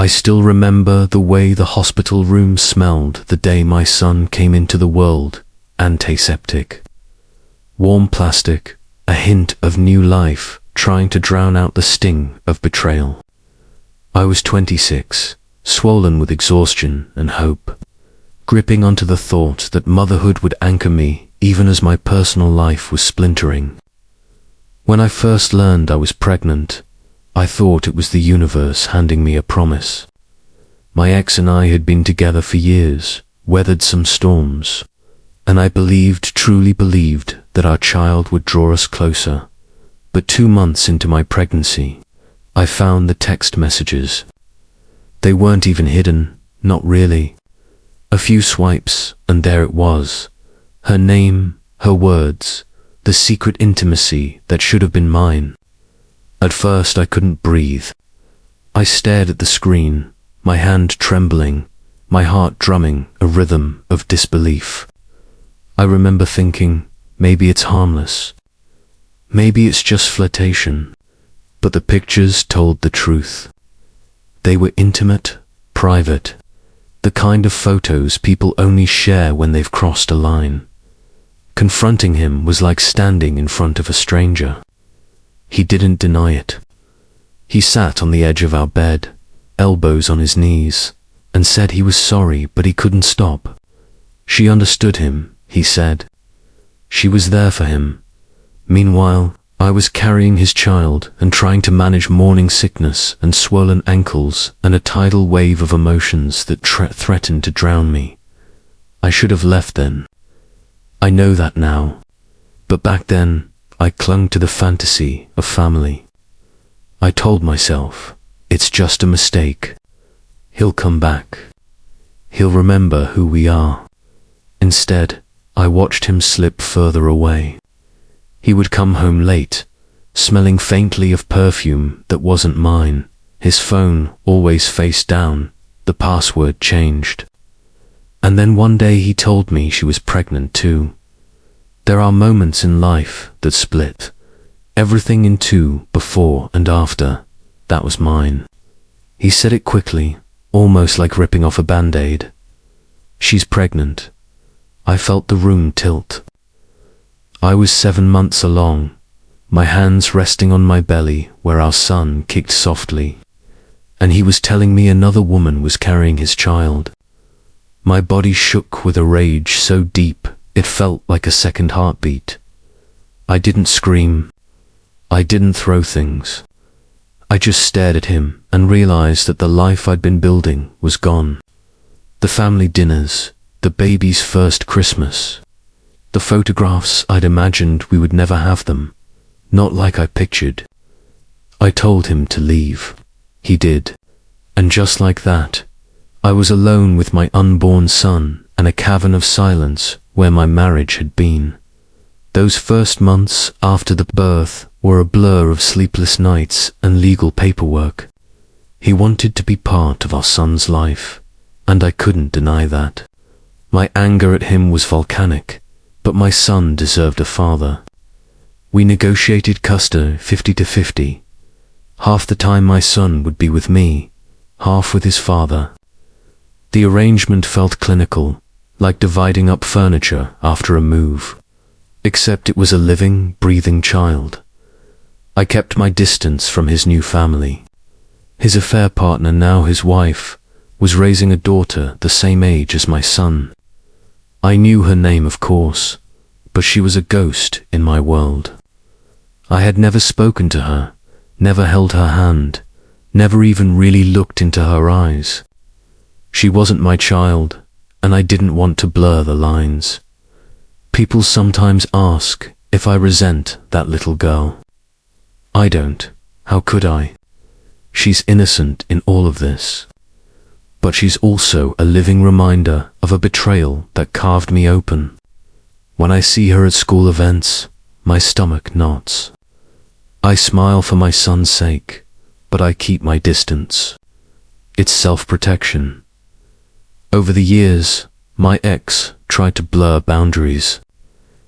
I still remember the way the hospital room smelled the day my son came into the world, antiseptic. Warm plastic, a hint of new life trying to drown out the sting of betrayal. I was 26, swollen with exhaustion and hope, gripping onto the thought that motherhood would anchor me even as my personal life was splintering. When I first learned I was pregnant, I thought it was the universe handing me a promise. My ex and I had been together for years, weathered some storms, and I truly believed that our child would draw us closer. But 2 months into my pregnancy, I found the text messages. They weren't even hidden, not really. A few swipes, and there it was. Her name, her words, the secret intimacy that should have been mine. At first I couldn't breathe. I stared at the screen, my hand trembling, my heart drumming a rhythm of disbelief. I remember thinking, maybe it's harmless. Maybe it's just flirtation. But the pictures told the truth. They were intimate, private, the kind of photos people only share when they've crossed a line. Confronting him was like standing in front of a stranger. He didn't deny it. He sat on the edge of our bed, elbows on his knees, and said he was sorry, but he couldn't stop. She understood him, he said. She was there for him. Meanwhile, I was carrying his child and trying to manage morning sickness and swollen ankles and a tidal wave of emotions that threatened to drown me. I should have left then. I know that now. But back then, I clung to the fantasy of family. I told myself, it's just a mistake. He'll come back. He'll remember who we are. Instead, I watched him slip further away. He would come home late, smelling faintly of perfume that wasn't mine, his phone always face down, the password changed. And then one day he told me she was pregnant too. There are moments in life that split everything in two, before and after. That was mine. He said it quickly, almost like ripping off a band-aid. She's pregnant. I felt the room tilt. I was 7 months along, my hands resting on my belly where our son kicked softly, and he was telling me another woman was carrying his child. My body shook with a rage so deep it felt like a second heartbeat. I didn't scream. I didn't throw things. I just stared at him and realized that the life I'd been building was gone. The family dinners, the baby's first Christmas, the photographs I'd imagined we would never have them, not like I pictured. I told him to leave. He did. And just like that, I was alone with my unborn son and a cavern of silence where my marriage had been. Those first months after the birth were a blur of sleepless nights and legal paperwork. He wanted to be part of our son's life, and I couldn't deny that. My anger at him was volcanic, but my son deserved a father. We negotiated custody 50-50. Half the time my son would be with me, half with his father. The arrangement felt clinical, like dividing up furniture after a move, except it was a living, breathing child. I kept my distance from his new family. His affair partner, now his wife, was raising a daughter the same age as my son. I knew her name, of course, but she was a ghost in my world. I had never spoken to her, never held her hand, never even really looked into her eyes. She wasn't my child, and I didn't want to blur the lines. People sometimes ask if I resent that little girl. I don't. How could I? She's innocent in all of this. But she's also a living reminder of a betrayal that carved me open. When I see her at school events, my stomach knots. I smile for my son's sake, but I keep my distance. It's self-protection. Over the years, my ex tried to blur boundaries.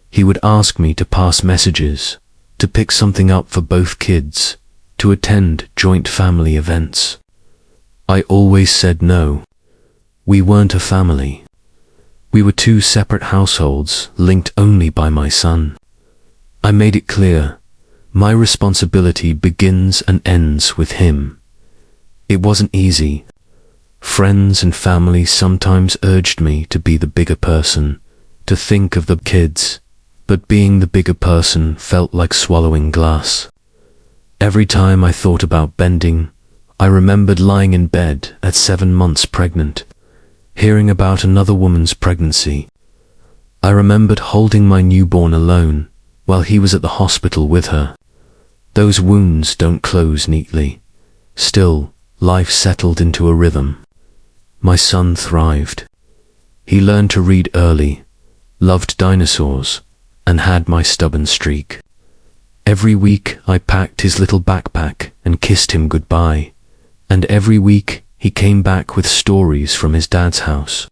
He would ask me to pass messages, to pick something up for both kids, to attend joint family events. I always said no. We weren't a family. We were two separate households, linked only by my son. I made it clear, my responsibility begins and ends with him. It wasn't easy. Friends and family sometimes urged me to be the bigger person, to think of the kids, but being the bigger person felt like swallowing glass. Every time I thought about bending, I remembered lying in bed at 7 months pregnant, hearing about another woman's pregnancy. I remembered holding my newborn alone while he was at the hospital with her. Those wounds don't close neatly. Still, life settled into a rhythm. My son thrived. He learned to read early, loved dinosaurs, and had my stubborn streak. Every week I packed his little backpack and kissed him goodbye, and every week he came back with stories from his dad's house.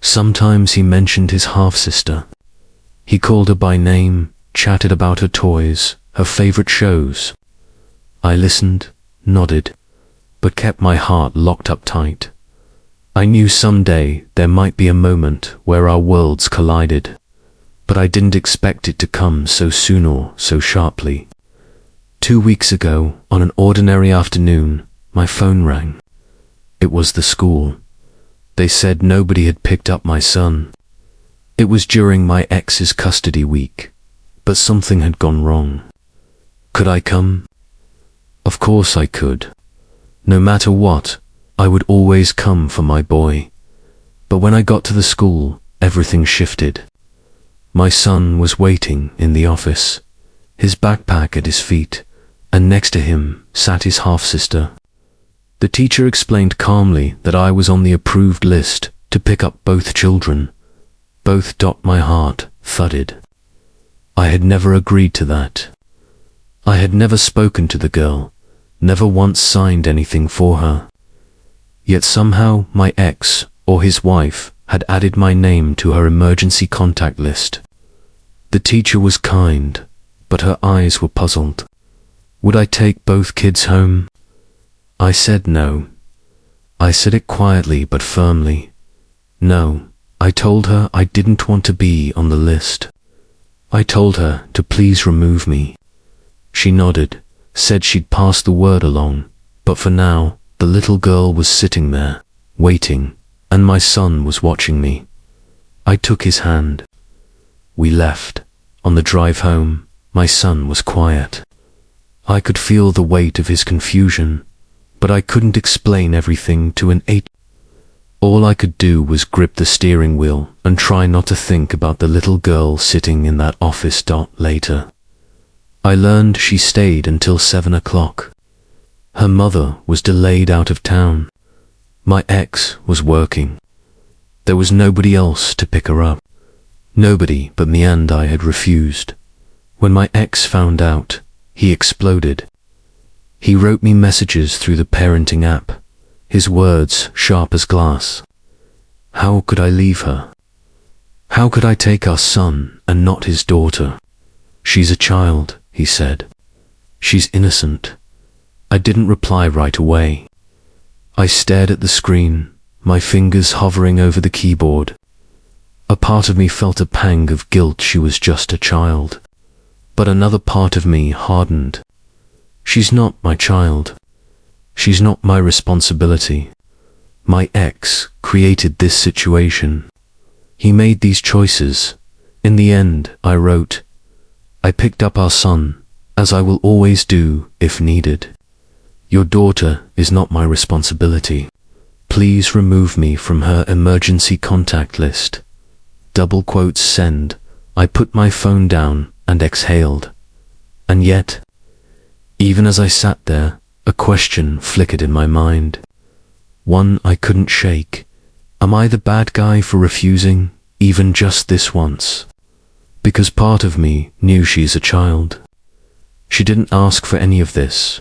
Sometimes he mentioned his half-sister. He called her by name, chatted about her toys, her favorite shows. I listened, nodded, but kept my heart locked up tight. I knew someday there might be a moment where our worlds collided, but I didn't expect it to come so soon or so sharply. 2 weeks ago, on an ordinary afternoon, my phone rang. It was the school. They said nobody had picked up my son. It was during my ex's custody week, but something had gone wrong. Could I come? Of course I could. No matter what, I would always come for my boy. But when I got to the school, everything shifted. My son was waiting in the office, his backpack at his feet, and next to him sat his half-sister. The teacher explained calmly that I was on the approved list to pick up both children. Both. My heart thudded. I had never agreed to that. I had never spoken to the girl, never once signed anything for her. Yet somehow my ex, or his wife, had added my name to her emergency contact list. The teacher was kind, but her eyes were puzzled. Would I take both kids home? I said no. I said it quietly but firmly. No, I told her I didn't want to be on the list. I told her to please remove me. She nodded, said she'd pass the word along, but for now, the little girl was sitting there, waiting, and my son was watching me. I took his hand. We left. On the drive home, my son was quiet. I could feel the weight of his confusion, but I couldn't explain everything to an 8. All I could do was grip the steering wheel and try not to think about the little girl sitting in that office. Later, I learned she stayed until 7 o'clock. Her mother was delayed out of town. My ex was working. There was nobody else to pick her up. Nobody but me, and I had refused. When my ex found out, he exploded. He wrote me messages through the parenting app, his words sharp as glass. How could I leave her? How could I take our son and not his daughter? She's a child, he said. She's innocent. I didn't reply right away. I stared at the screen, my fingers hovering over the keyboard. A part of me felt a pang of guilt. She was just a child. But another part of me hardened. She's not my child. She's not my responsibility. My ex created this situation. He made these choices. In the end, I wrote, I picked up our son, as I will always do if needed. Your daughter is not my responsibility. Please remove me from her emergency contact list. Send. I put my phone down and exhaled. And yet, even as I sat there, a question flickered in my mind. One I couldn't shake. Am I the bad guy for refusing, even just this once? Because part of me knew she's a child. She didn't ask for any of this.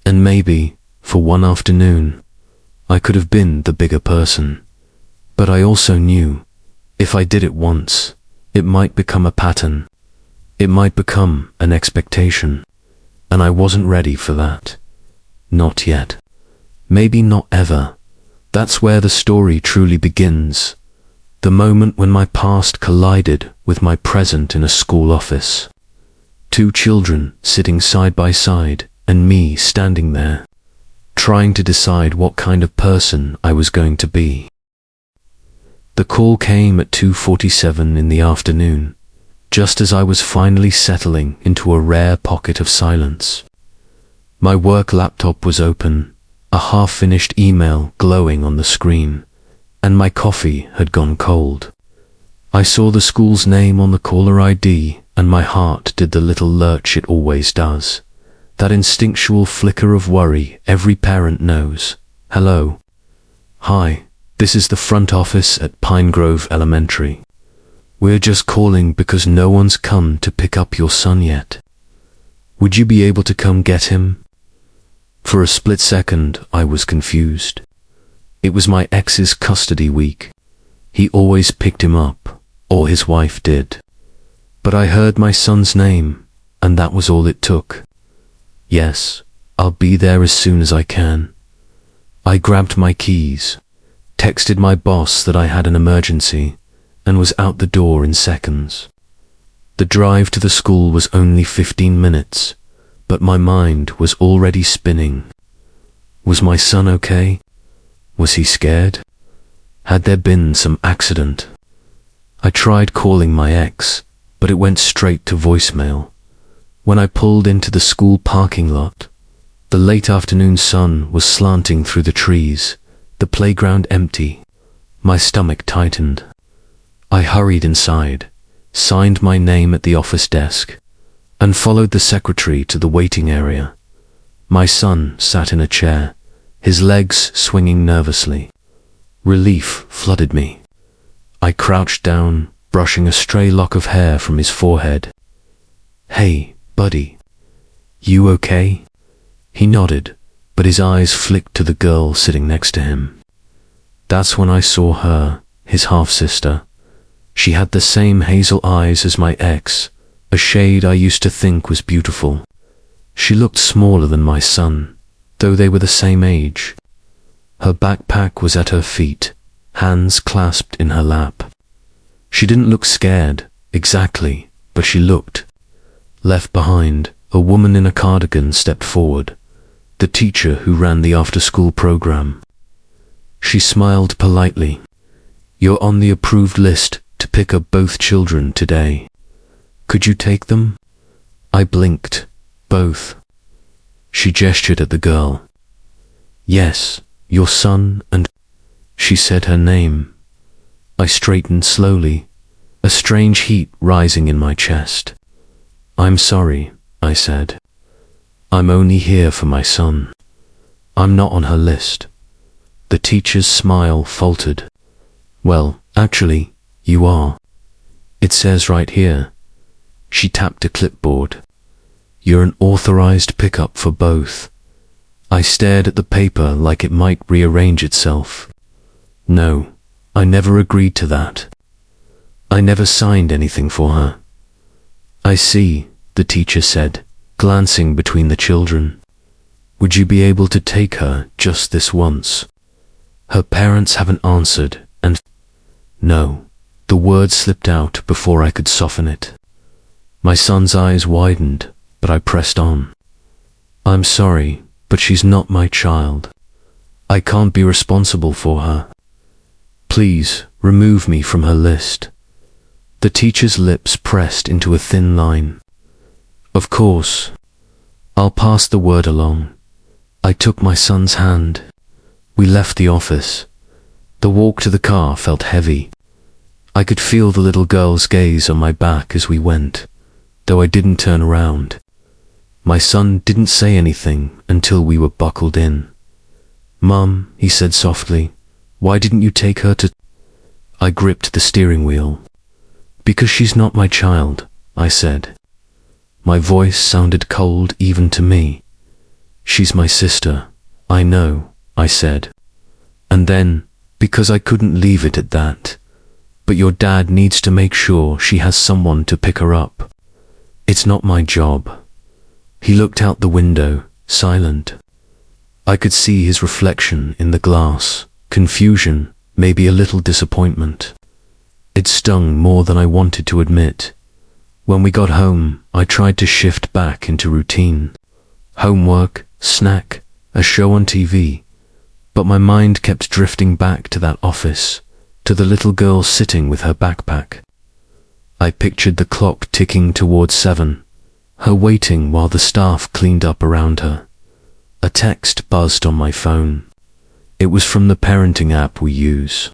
And maybe, for one afternoon, I could have been the bigger person. But I also knew, if I did it once, it might become a pattern. It might become an expectation. And I wasn't ready for that. Not yet. Maybe not ever. That's where the story truly begins. The moment when my past collided with my present in a school office. Two children sitting side by side, and me standing there, trying to decide what kind of person I was going to be. The call came at 2:47 in the afternoon, just as I was finally settling into a rare pocket of silence. My work laptop was open, a half-finished email glowing on the screen, and my coffee had gone cold. I saw the school's name on the caller ID, and my heart did the little lurch it always does. That instinctual flicker of worry every parent knows. Hello. Hi, this is the front office at Pine Grove Elementary. We're just calling because no one's come to pick up your son yet. Would you be able to come get him? For a split second, I was confused. It was my ex's custody week. He always picked him up, or his wife did. But I heard my son's name, and that was all it took. Yes, I'll be there as soon as I can. I grabbed my keys, texted my boss that I had an emergency, and was out the door in seconds. The drive to the school was only 15 minutes, but my mind was already spinning. Was my son okay? Was he scared? Had there been some accident? I tried calling my ex, but it went straight to voicemail. When I pulled into the school parking lot, the late afternoon sun was slanting through the trees, the playground empty. My stomach tightened. I hurried inside, signed my name at the office desk, and followed the secretary to the waiting area. My son sat in a chair, his legs swinging nervously. Relief flooded me. I crouched down, brushing a stray lock of hair from his forehead. Hey, buddy. You okay? He nodded, but his eyes flicked to the girl sitting next to him. That's when I saw her, his half-sister. She had the same hazel eyes as my ex, a shade I used to think was beautiful. She looked smaller than my son, though they were the same age. Her backpack was at her feet, hands clasped in her lap. She didn't look scared, exactly, but she looked. Left behind, a woman in a cardigan stepped forward, the teacher who ran the after-school program. She smiled politely. You're on the approved list to pick up both children today. Could you take them? I blinked. Both. She gestured at the girl. Yes, your son and... She said her name. I straightened slowly, a strange heat rising in my chest. I'm sorry, I said. I'm only here for my son. I'm not on her list. The teacher's smile faltered. Well, actually, you are. It says right here. She tapped a clipboard. You're an authorized pickup for both. I stared at the paper like it might rearrange itself. No, I never agreed to that. I never signed anything for her. I see, the teacher said, glancing between the children. Would you be able to take her just this once? Her parents haven't answered, and... No, the word slipped out before I could soften it. My son's eyes widened, but I pressed on. I'm sorry, but she's not my child. I can't be responsible for her. Please, remove me from her list. The teacher's lips pressed into a thin line. Of course. I'll pass the word along. I took my son's hand. We left the office. The walk to the car felt heavy. I could feel the little girl's gaze on my back as we went, though I didn't turn around. My son didn't say anything until we were buckled in. Mum, he said softly, why didn't you take her to... I gripped the steering wheel. Because she's not my child, I said. My voice sounded cold even to me. She's my sister, I know, I said. And then, because I couldn't leave it at that, but your dad needs to make sure she has someone to pick her up. It's not my job. He looked out the window, silent. I could see his reflection in the glass, confusion, maybe a little disappointment. It stung more than I wanted to admit. When we got home, I tried to shift back into routine. Homework, snack, a show on TV. But my mind kept drifting back to that office, to the little girl sitting with her backpack. I pictured the clock ticking towards 7, her waiting while the staff cleaned up around her. A text buzzed on my phone. It was from the parenting app we use.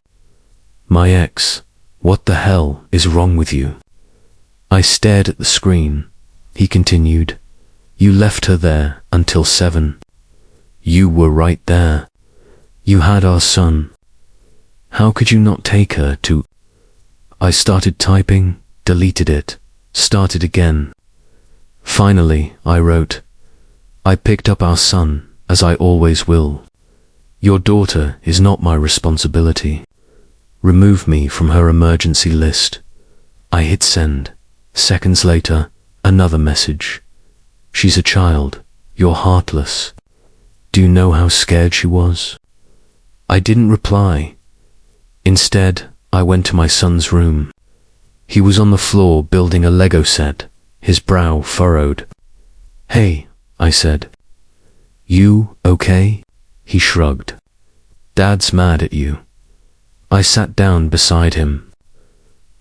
"My ex, what the hell is wrong with you?" I stared at the screen. He continued, "You left her there until 7. You were right there. You had our son. How could you not take her to..." I started typing, deleted it, started again. Finally, I wrote, "I picked up our son, as I always will. Your daughter is not my responsibility. Remove me from her emergency list." I hit send. Seconds later, another message. "She's a child. You're heartless." Do you know how scared she was? I didn't reply. Instead, I went to my son's room. He was on the floor building a Lego set, his brow furrowed. "Hey," I said. "You okay?" He shrugged. "Dad's mad at you." I sat down beside him.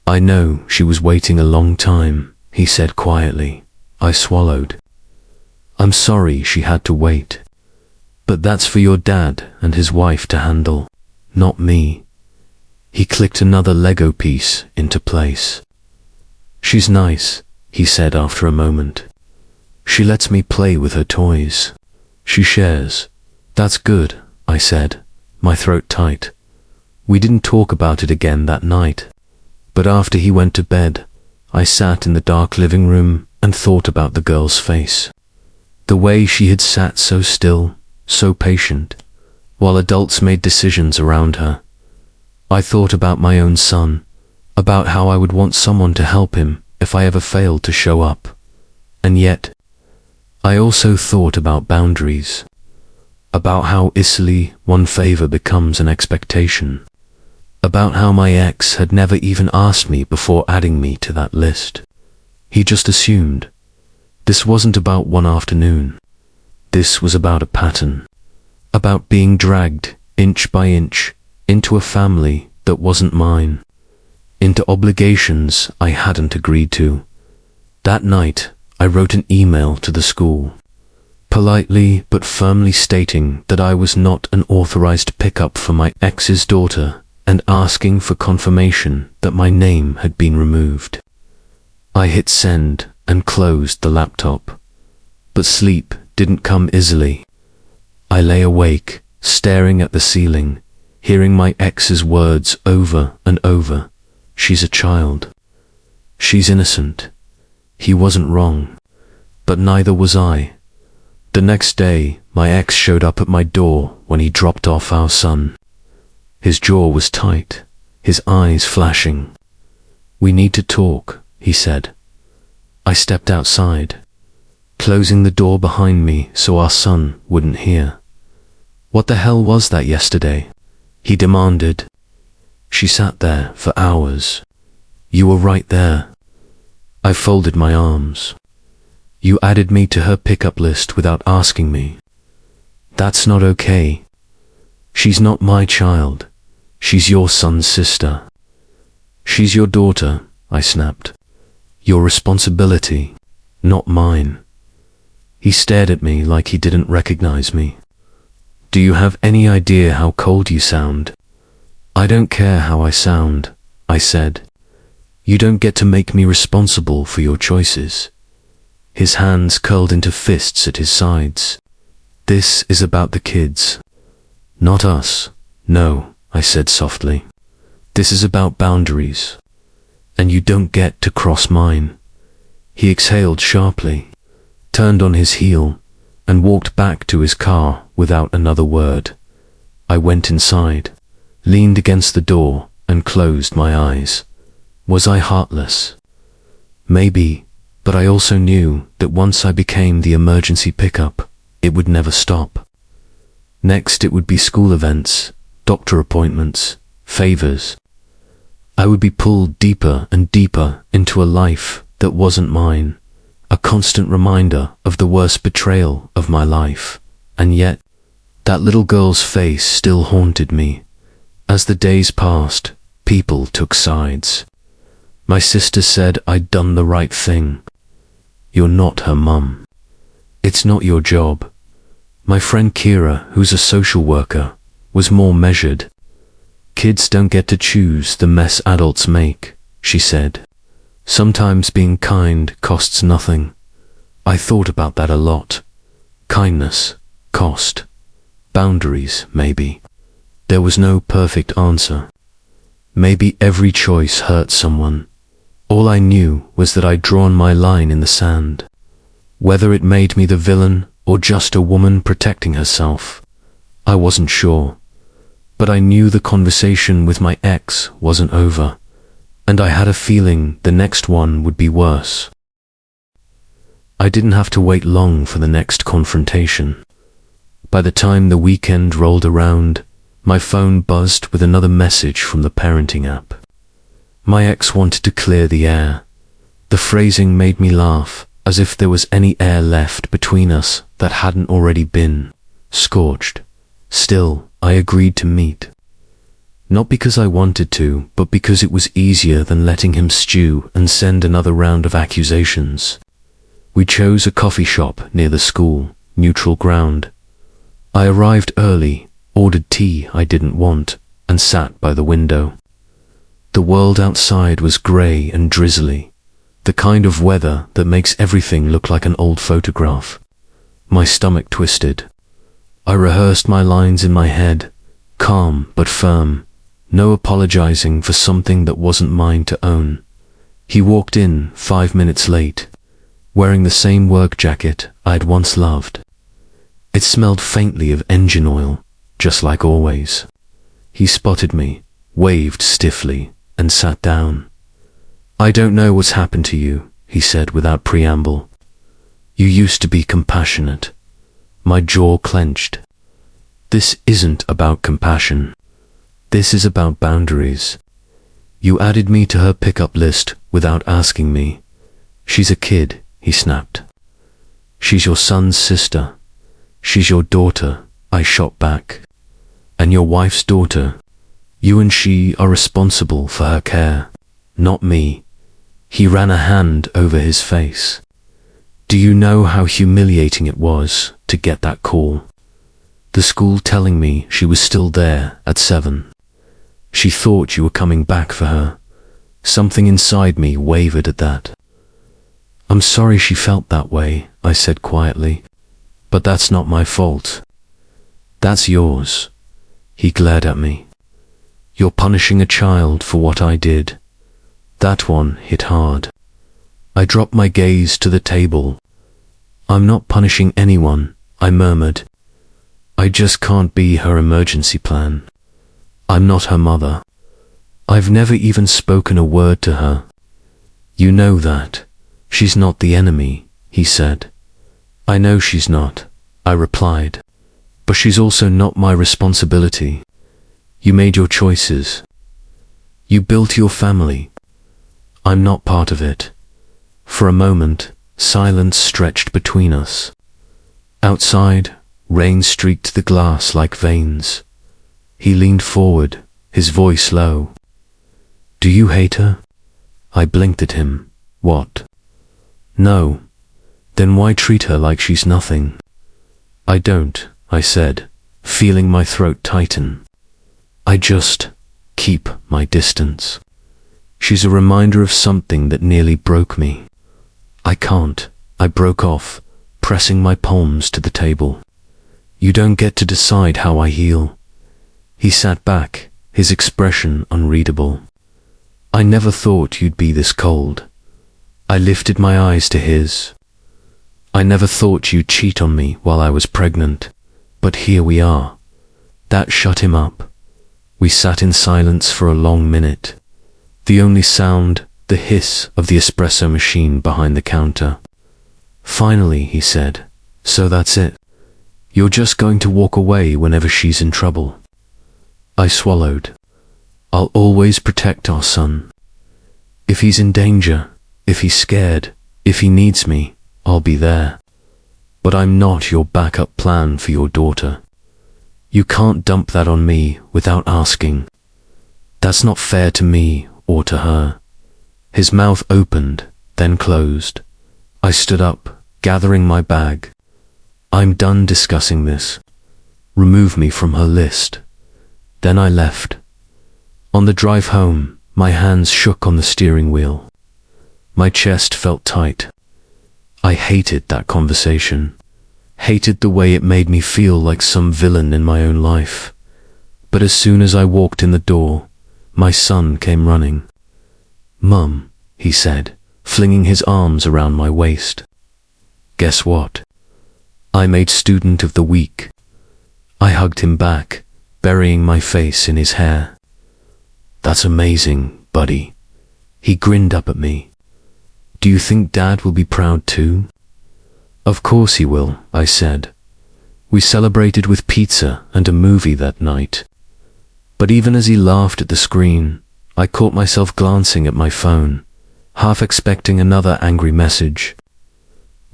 "I know she was waiting a long time," he said quietly. I swallowed. "I'm sorry she had to wait. But that's for your dad and his wife to handle, not me." He clicked another Lego piece into place. "She's nice," he said after a moment. "She lets me play with her toys. She shares." "That's good," I said, my throat tight. We didn't talk about it again that night. But after he went to bed, I sat in the dark living room and thought about the girl's face. The way she had sat so still, so patient, while adults made decisions around her. I thought about my own son, about how I would want someone to help him if I ever failed to show up. And yet, I also thought about boundaries, about how easily one favor becomes an expectation, about how my ex had never even asked me before adding me to that list. He just assumed. This wasn't about one afternoon. This was about a pattern, about being dragged, inch by inch, into a family that wasn't mine, into obligations I hadn't agreed to. That night, I wrote an email to the school, politely but firmly stating that I was not an authorized pickup for my ex's daughter and asking for confirmation that my name had been removed. I hit send and closed the laptop, but sleep didn't come easily. I lay awake, staring at the ceiling, hearing my ex's words over and over. She's a child. She's innocent. He wasn't wrong, but neither was I. The next day, my ex showed up at my door when he dropped off our son. His jaw was tight, his eyes flashing. "We need to talk," he said. I stepped outside, closing the door behind me so our son wouldn't hear. "What the hell was that yesterday?" he demanded. "She sat there for hours. You were right there." I folded my arms. "You added me to her pickup list without asking me. That's not okay. She's not my child. She's your son's sister." "She's your daughter," I snapped. "Your responsibility, not mine." He stared at me like he didn't recognize me. "Do you have any idea how cold you sound?" "I don't care how I sound," I said. "You don't get to make me responsible for your choices." His hands curled into fists at his sides. "This is about the kids, not us." "No," I said softly. "This is about boundaries, and you don't get to cross mine." He exhaled sharply, turned on his heel, and walked back to his car without another word. I went inside, leaned against the door, and closed my eyes. Was I heartless? Maybe, but I also knew that once I became the emergency pickup, it would never stop. Next it would be school events, doctor appointments, favors. I would be pulled deeper and deeper into a life that wasn't mine, a constant reminder of the worst betrayal of my life. And yet, that little girl's face still haunted me. As the days passed, people took sides. My sister said I'd done the right thing. You're not her mum. It's not your job. My friend Kira, who's a social worker, was more measured. Kids don't get to choose the mess adults make, she said. Sometimes being kind costs nothing. I thought about that a lot. Kindness, cost. Boundaries, maybe. There was no perfect answer. Maybe every choice hurt someone. All I knew was that I'd drawn my line in the sand. Whether it made me the villain or just a woman protecting herself, I wasn't sure. But I knew the conversation with my ex wasn't over, and I had a feeling the next one would be worse. I didn't have to wait long for the next confrontation. By the time the weekend rolled around, my phone buzzed with another message from the parenting app. My ex wanted to clear the air. The phrasing made me laugh, as if there was any air left between us that hadn't already been scorched. Still, I agreed to meet. Not because I wanted to, but because it was easier than letting him stew and send another round of accusations. We chose a coffee shop near the school, neutral ground. I arrived early, ordered tea I didn't want, and sat by the window. The world outside was grey and drizzly, the kind of weather that makes everything look like an old photograph. My stomach twisted. I rehearsed my lines in my head, calm but firm, no apologizing for something that wasn't mine to own. He walked in 5 minutes late, wearing the same work jacket I'd once loved. It smelled faintly of engine oil, just like always. He spotted me, waved stiffly, and sat down. "I don't know what's happened to you," he said without preamble. "You used to be compassionate." My jaw clenched. This isn't about compassion. This is about boundaries. You added me to her pickup list without asking me. "She's a kid," he snapped. "She's your son's sister. She's your daughter," I shot back. "And your wife's daughter. You and she are responsible for her care, not me." He ran a hand over his face. "Do you know how humiliating it was to get that call? The school telling me she was still there at 7. She thought you were coming back for her." Something inside me wavered at that. "I'm sorry she felt that way," I said quietly. "But that's not my fault. That's yours." He glared at me. "You're punishing a child for what I did." That one hit hard. I dropped my gaze to the table. "I'm not punishing anyone," I murmured. "I just can't be her emergency plan. I'm not her mother. I've never even spoken a word to her." "You know that. She's not the enemy," he said. "I know she's not," I replied. "But she's also not my responsibility. You made your choices. You built your family. I'm not part of it." For a moment, silence stretched between us. Outside, rain streaked the glass like veins. He leaned forward, his voice low. "Do you hate her?" I blinked at him. "What?" "No." "Then why treat her like she's nothing?" "I don't," I said, feeling my throat tighten. "I just keep my distance. She's a reminder of something that nearly broke me." "I can't," I broke off, pressing my palms to the table. "You don't get to decide how I heal." He sat back, his expression unreadable. "I never thought you'd be this cold." I lifted my eyes to his. "I never thought you'd cheat on me while I was pregnant, but here we are." That shut him up. We sat in silence for a long minute. The only sound, the hiss of the espresso machine behind the counter. Finally, he said, "So that's it. You're just going to walk away whenever she's in trouble. I swallowed. I'll always protect our son. If he's in danger, if he's scared, if he needs me, I'll be there. But I'm not your backup plan for your daughter. You can't dump that on me without asking. That's not fair to me or to her. His mouth opened, then closed. I stood up, gathering my bag. I'm done discussing this. Remove me from her list. Then I left. On the drive home, my hands shook on the steering wheel. My chest felt tight. I hated that conversation. Hated the way it made me feel like some villain in my own life. But as soon as I walked in the door, my son came running. "Mum," he said, flinging his arms around my waist. Guess what? I made Student of the Week. I hugged him back, burying my face in his hair. "That's amazing, buddy." He grinned up at me. "Do you think Dad will be proud too?" "Of course he will," I said. We celebrated with pizza and a movie that night. But even as he laughed at the screen, I caught myself glancing at my phone, half expecting another angry message.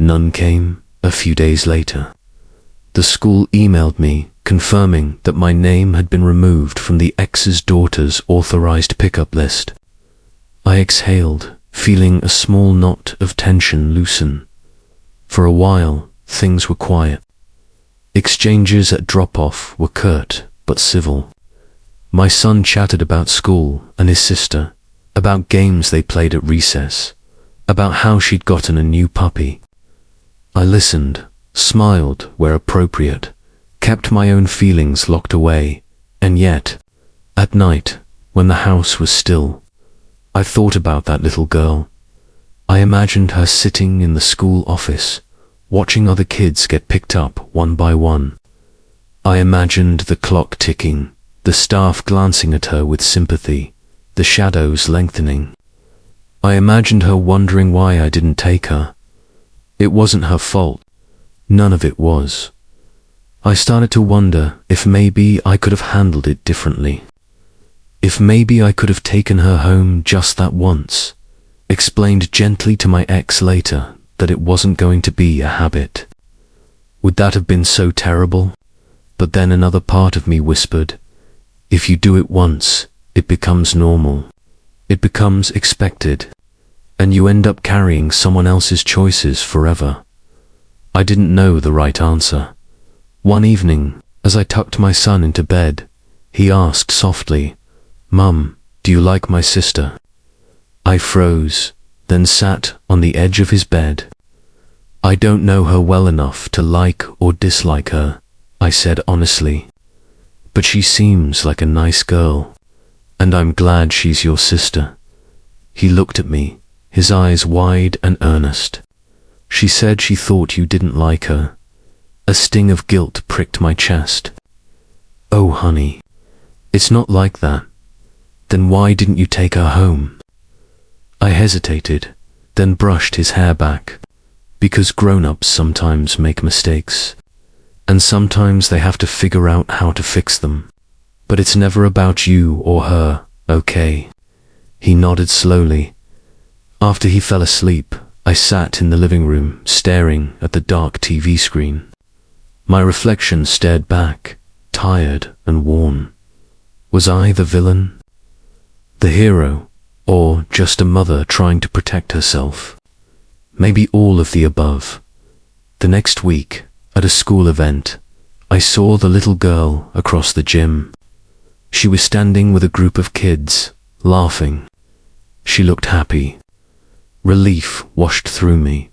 None came. A few days later, the school emailed me confirming that my name had been removed from the ex's daughter's authorized pickup list. I exhaled, feeling a small knot of tension loosen. For a while, things were quiet. Exchanges at drop-off were curt but civil. My son chatted about school and his sister, about games they played at recess, about how she'd gotten a new puppy. I listened, smiled where appropriate, kept my own feelings locked away, and yet, at night, when the house was still, I thought about that little girl. I imagined her sitting in the school office, watching other kids get picked up one by one. I imagined the clock ticking, the staff glancing at her with sympathy, the shadows lengthening. I imagined her wondering why I didn't take her. It wasn't her fault. None of it was. I started to wonder if maybe I could have handled it differently. If maybe I could have taken her home just that once, explained gently to my ex later that it wasn't going to be a habit. Would that have been so terrible? But then another part of me whispered, if you do it once, it becomes normal. It becomes expected. And you end up carrying someone else's choices forever. I didn't know the right answer. One evening, as I tucked my son into bed, he asked softly, "Mum, do you like my sister?" I froze, then sat on the edge of his bed. "I don't know her well enough to like or dislike her," I said honestly. "But she seems like a nice girl, and I'm glad she's your sister." He looked at me, his eyes wide and earnest. "She said she thought you didn't like her." A sting of guilt pricked my chest. "Oh, honey, it's not like that. Then why didn't you take her home?" I hesitated, then brushed his hair back. Because grown-ups sometimes make mistakes. And sometimes they have to figure out how to fix them. But it's never about you or her, okay? He nodded slowly. After he fell asleep, I sat in the living room, staring at the dark TV screen. My reflection stared back, tired and worn. Was I the villain? The hero? Or just a mother trying to protect herself? Maybe all of the above. The next week, at a school event, I saw the little girl across the gym. She was standing with a group of kids, laughing. She looked happy. Relief washed through me.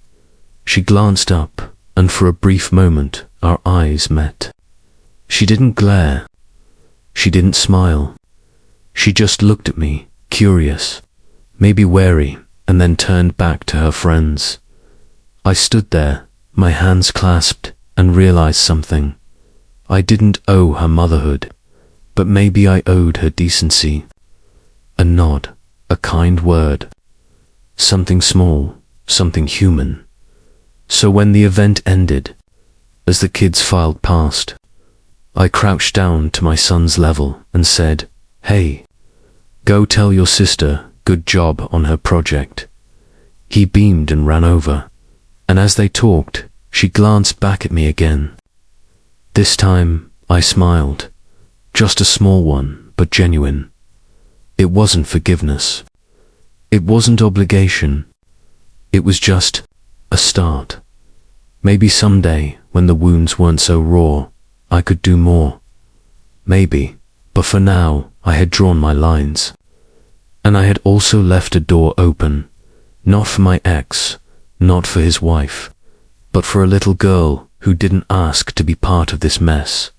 She glanced up, and for a brief moment, our eyes met. She didn't glare. She didn't smile. She just looked at me, curious, maybe wary, and then turned back to her friends. I stood there, my hands clasped, and realized something. I didn't owe her motherhood, but maybe I owed her decency. A nod, a kind word. Something small, something human. So when the event ended, as the kids filed past. I crouched down to my son's level and said, "Hey, go tell your sister good job on her project." He beamed and ran over, and as they talked, she glanced back at me again. This time, I smiled. Just a small one, but genuine. It wasn't forgiveness. It wasn't obligation. It was just a start. Maybe someday, when the wounds weren't so raw, I could do more. Maybe, but for now, I had drawn my lines. And I had also left a door open, not for my ex, not for his wife, but for a little girl who didn't ask to be part of this mess.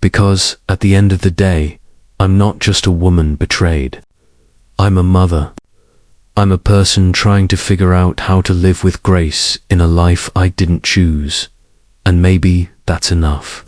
Because, at the end of the day, I'm not just a woman betrayed. I'm a mother. I'm a person trying to figure out how to live with grace in a life I didn't choose. And maybe that's enough.